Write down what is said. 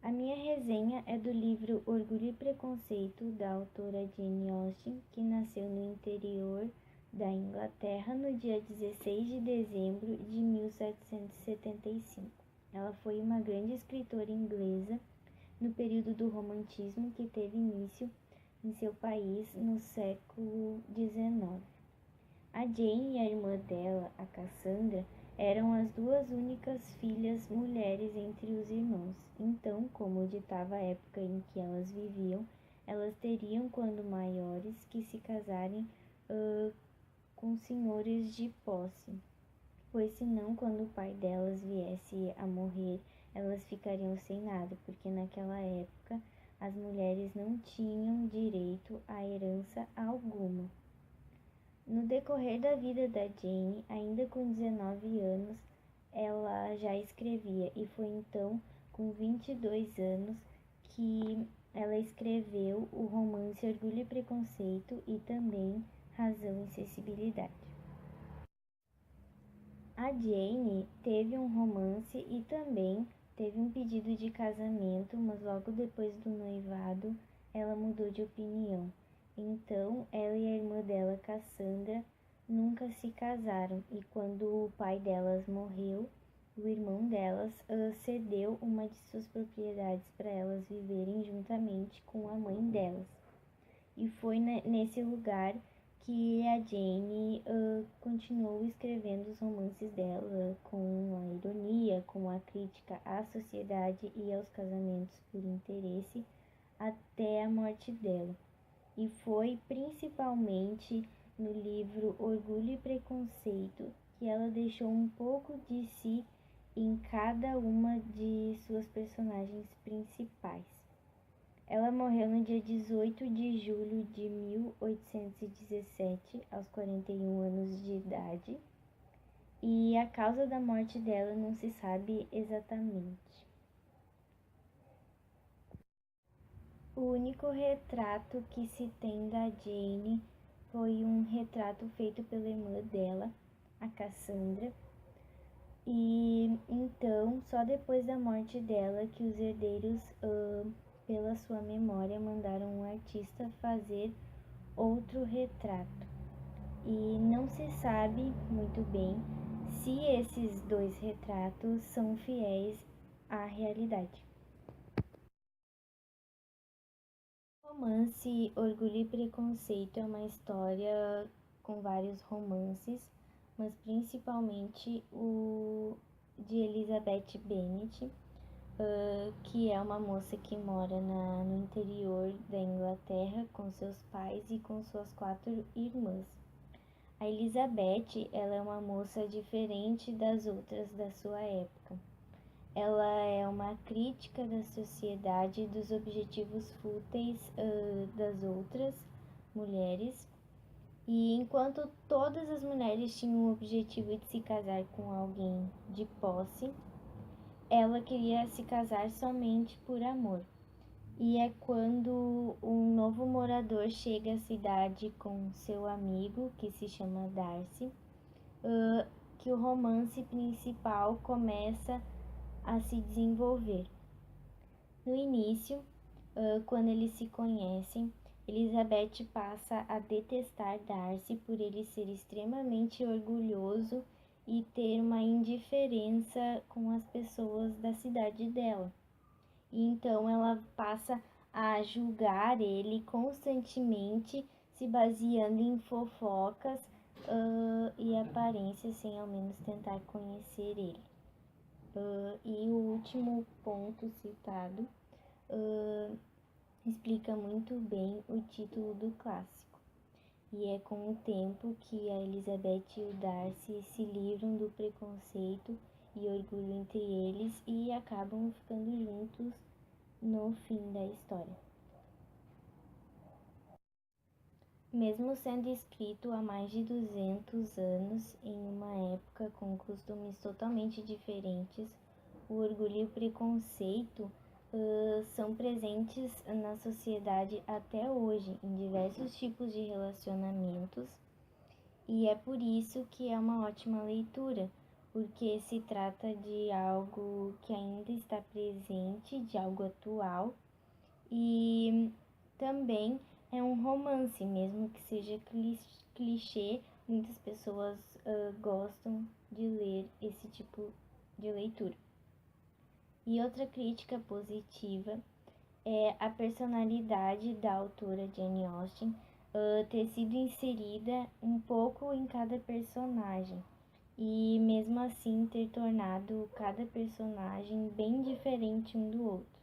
A minha resenha é do livro Orgulho e Preconceito, da autora Jane Austen, que nasceu no interior da Inglaterra no dia 16 de dezembro de 1775. Ela foi uma grande escritora inglesa no período do romantismo que teve início em seu país no século XIX. A Jane e a irmã dela, a Cassandra, eram as duas únicas filhas mulheres entre os irmãos. Então, como ditava a época em que elas viviam, elas teriam, quando maiores, que se casarem com senhores de posse, pois senão, quando o pai delas viesse a morrer, elas ficariam sem nada, porque naquela época as mulheres não tinham direito a herança alguma. No decorrer da vida da Jane, ainda com 19 anos, ela já escrevia e foi então com 22 anos que ela escreveu o romance Orgulho e Preconceito e também Razão e Sensibilidade. A Jane teve um romance e também teve um pedido de casamento, mas logo depois do noivado ela mudou de opinião. Então, ela e a irmã dela, Cassandra, nunca se casaram e quando o pai delas morreu, o irmão delas cedeu uma de suas propriedades para elas viverem juntamente com a mãe delas. E foi nesse lugar que a Jane continuou escrevendo os romances dela com a ironia, com a crítica à sociedade e aos casamentos por interesse até a morte dela. E foi principalmente no livro Orgulho e Preconceito que ela deixou um pouco de si em cada uma de suas personagens principais. Ela morreu no dia 18 de julho de 1817, aos 41 anos de idade, e a causa da morte dela não se sabe exatamente. O único retrato que se tem da Jane foi um retrato feito pela irmã dela, a Cassandra, e então só depois da morte dela que os herdeiros, pela sua memória, mandaram um artista fazer outro retrato. E não se sabe muito bem se esses dois retratos são fiéis à realidade. O romance Orgulho e Preconceito é uma história com vários romances, mas principalmente o de Elizabeth Bennet, que é uma moça que mora no interior da Inglaterra com seus pais e com suas 4 irmãs. A Elizabeth, ela é uma moça diferente das outras da sua época. Ela é uma crítica da sociedade e dos objetivos fúteis das outras mulheres. E enquanto todas as mulheres tinham o objetivo de se casar com alguém de posse, ela queria se casar somente por amor. E é quando um novo morador chega à cidade com seu amigo, que se chama Darcy, que o romance principal começa a se desenvolver. No início, quando eles se conhecem, Elizabeth passa a detestar Darcy por ele ser extremamente orgulhoso e ter uma indiferença com as pessoas da cidade dela. E então ela passa a julgar ele constantemente, se baseando em fofocas e aparências, sem ao menos tentar conhecer ele. E o último ponto citado explica muito bem o título do clássico. E é com o tempo que a Elizabeth e o Darcy se livram do preconceito e orgulho entre eles e acabam ficando juntos no fim da história. Mesmo sendo escrito há mais de 200 anos, em uma época com costumes totalmente diferentes, o orgulho e o preconceito são presentes na sociedade até hoje, em diversos tipos de relacionamentos, e é por isso que é uma ótima leitura, porque se trata de algo que ainda está presente, de algo atual, e também é um romance, mesmo que seja clichê, muitas pessoas gostam de ler esse tipo de leitura. E outra crítica positiva é a personalidade da autora Jane Austen ter sido inserida um pouco em cada personagem e mesmo assim ter tornado cada personagem bem diferente um do outro.